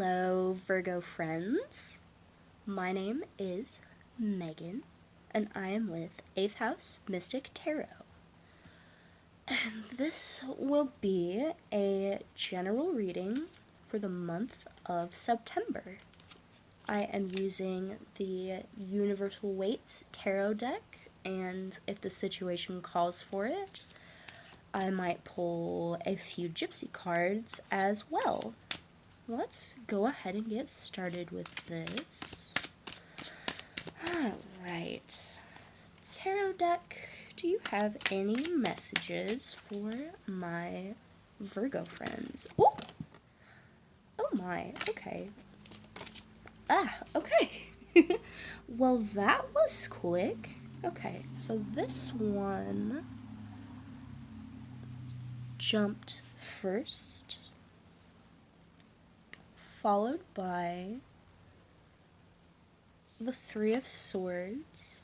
Hello, Virgo friends. My name is Megan, and I am with 8th House Mystic Tarot. And this will be a general reading for the month of September. I am using the Universal Weights Tarot deck, and if the situation calls for it, I might pull a few gypsy cards as well. Let's go ahead and get started with this. Alright. Tarot deck, do you have any messages for my Virgo friends? Oh! Oh my, okay. Okay. Well, that was quick. Okay, so this one jumped first, followed by the Three of Swords,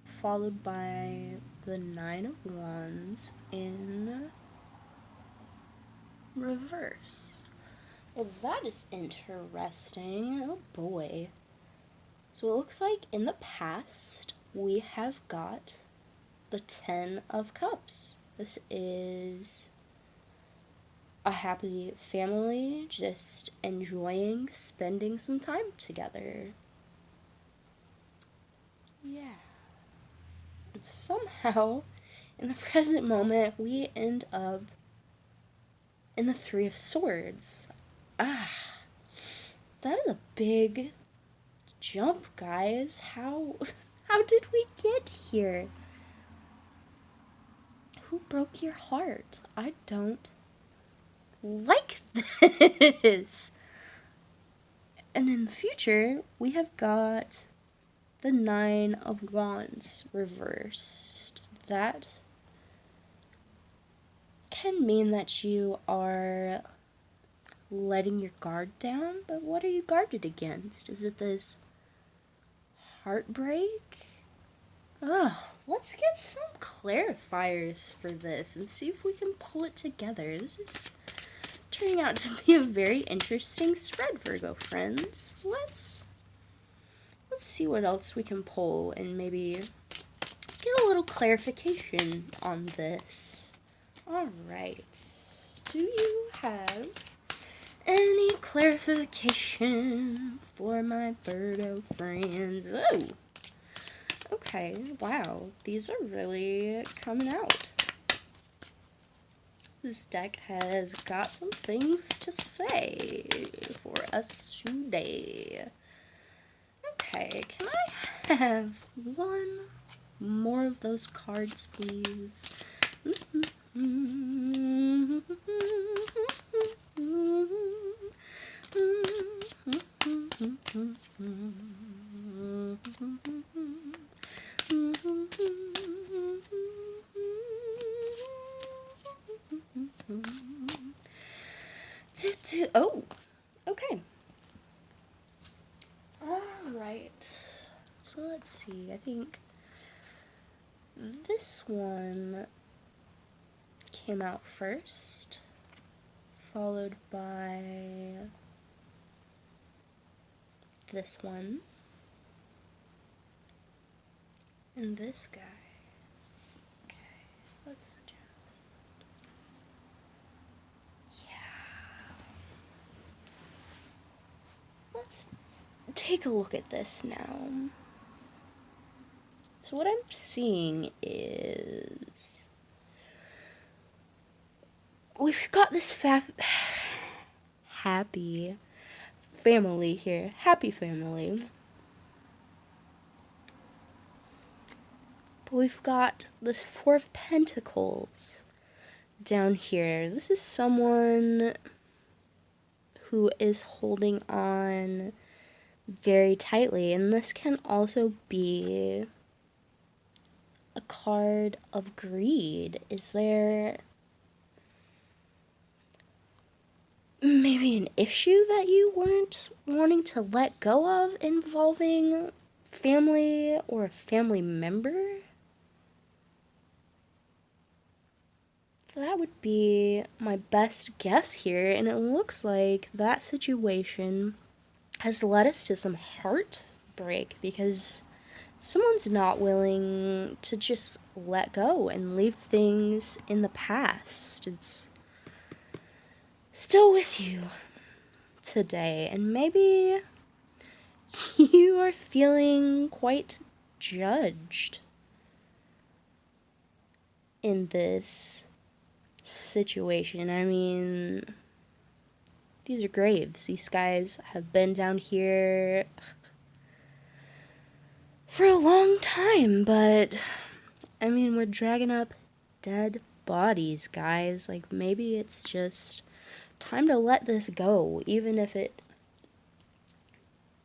followed by the Nine of Wands in reverse. Well, that is interesting. Oh boy. So it looks like in the past we have got the Ten of Cups. This is a happy family just enjoying spending some time together. Yeah. And somehow, in the present moment, we end up in the Three of Swords. That is a big jump, guys. How did we get here? Who broke your heart? I don't like this. And in the future, we have got the Nine of Wands reversed. That can mean that you are letting your guard down, but what are you guarded against? Is it this heartbreak? Ugh, let's get some clarifiers for this and see if we can pull it together. This is turning out to be a very interesting spread, Virgo friends. Let's see what else we can pull and maybe get a little clarification on this. Alright, do you have any clarification for my Virgo friends? Oh, okay, wow, these are really coming out. This deck has got some things to say for us today. Okay, can I have one more of those cards, please? Oh, okay. Alright. So let's see. I think this one came out first, followed by this one, and this guy. Okay, let's just... Let's take a look at this now. So what I'm seeing is we've got this happy family here. Happy family. But we've got this Four of Pentacles down here. This is someone who is holding on very tightly, and this can also be a card of greed. Is there maybe an issue that you weren't wanting to let go of involving family or a family member? That would be my best guess here, and it looks like that situation has led us to some heartbreak because someone's not willing to just let go and leave things in the past. It's still with you today, and maybe you are feeling quite judged in this situation. I mean, these are graves. These guys have been down here for a long time, but I mean, we're dragging up dead bodies, guys. Like, maybe it's just time to let this go, even if it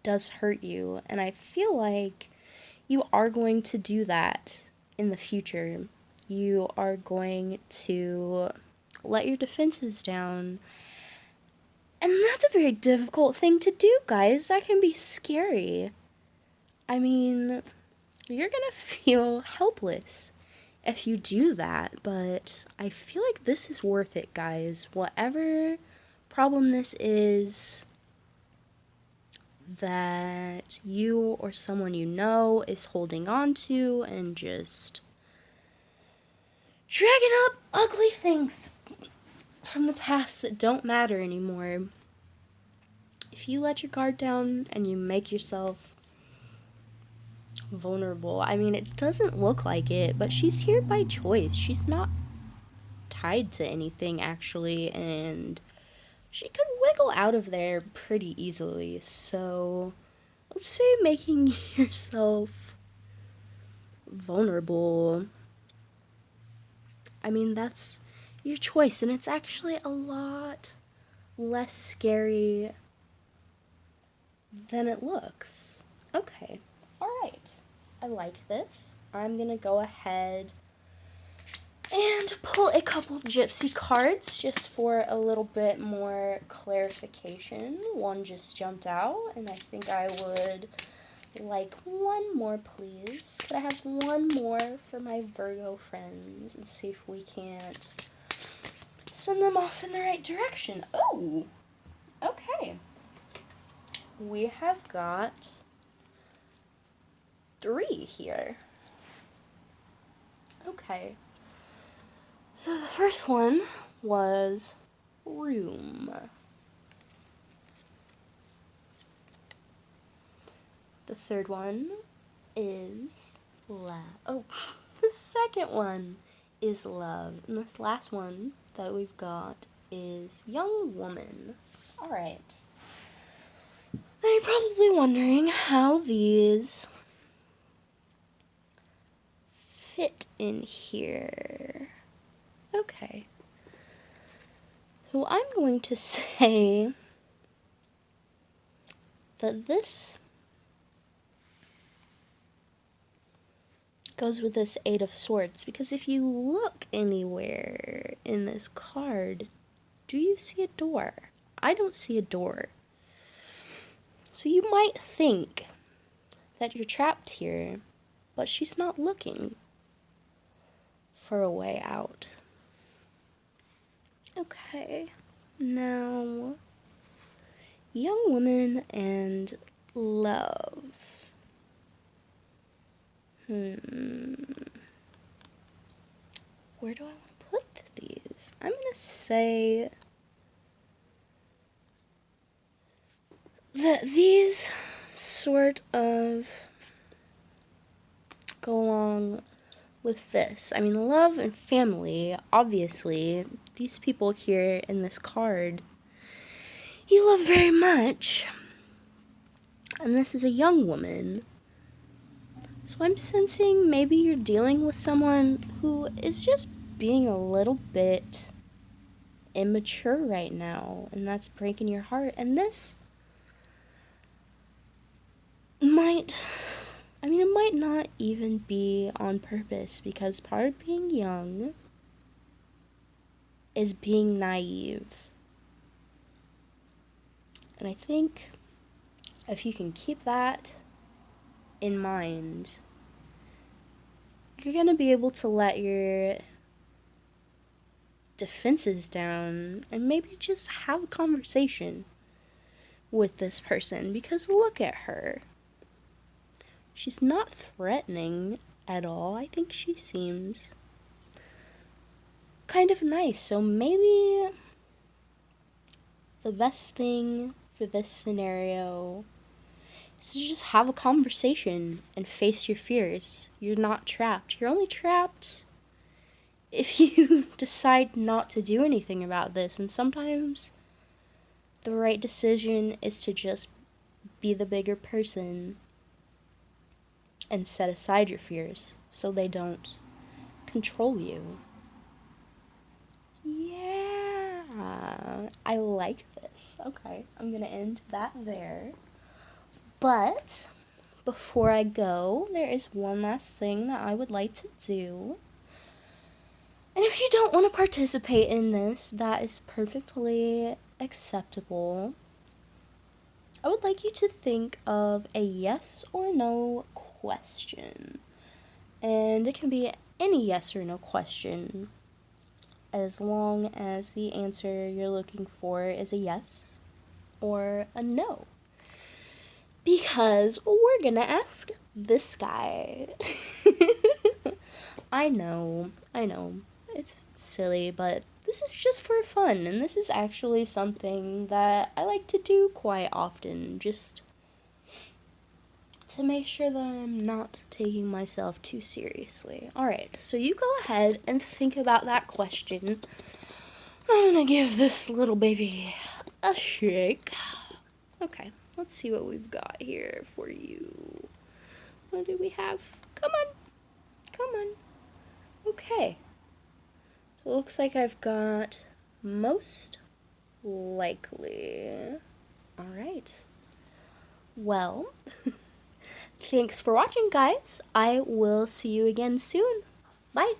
does hurt you. And I feel like you are going to do that in the future. You are going to let your defenses down. And that's a very difficult thing to do, guys. That can be scary. I mean, you're gonna feel helpless if you do that, but I feel like this is worth it, guys. Whatever problem this is that you or someone you know is holding on to and just dragging up ugly things from the past that don't matter anymore. If you let your guard down and you make yourself vulnerable, I mean, it doesn't look like it, but she's here by choice. She's not tied to anything, actually, and she could wiggle out of there pretty easily. So, let's say making yourself vulnerable, I mean, that's your choice, and it's actually a lot less scary than it looks. Okay, alright. I like this. I'm gonna go ahead and pull a couple gypsy cards just for a little bit more clarification. One just jumped out, and I think I would like one more, please. Could I have one more for my Virgo friends and see if we can't send them off in the right direction? Oh, okay. We have got 3 here. Okay. So the first one was room. The third one is love. Oh, the second one is love. And this last one that we've got is young woman. Alright. Now you're probably wondering how these fit in here. Okay. So I'm going to say that this goes with this 8 of Swords, because if you look anywhere in this card, do you see a door? I don't see a door. So you might think that you're trapped here, but she's not looking for a way out. Okay, now, young woman and love. Where do I want to put these? I'm gonna say that these sort of go along with this. I mean, love and family, obviously, these people here in this card, you love very much. And this is a young woman. So I'm sensing maybe you're dealing with someone who is just being a little bit immature right now, and that's breaking your heart. And this might, I mean, it might not even be on purpose, because part of being young is being naive. And I think if you can keep that in mind, you're going to be able to let your defenses down and maybe just have a conversation with this person, because look at her. She's not threatening at all. I think she seems kind of nice. So maybe the best thing for this scenario is to just have a conversation and face your fears. You're not trapped. You're only trapped if you decide not to do anything about this. And sometimes the right decision is to just be the bigger person and set aside your fears so they don't control you. Yeah, I like this. Okay, I'm gonna end that there. But before I go, there is one last thing that I would like to do. And if you don't want to participate in this, that is perfectly acceptable. I would like you to think of a yes or no question. And it can be any yes or no question, as long as the answer you're looking for is a yes or a no. Because we're gonna ask this guy. I know, it's silly, but this is just for fun, and this is actually something that I like to do quite often, just to make sure that I'm not taking myself too seriously. Alright, so you go ahead and think about that question. I'm gonna give this little baby a shake. Okay, let's see what we've got here for you. What do we have? Come on. Okay. So it looks like I've got most likely. Alright. Well, thanks for watching, guys. I will see you again soon. Bye.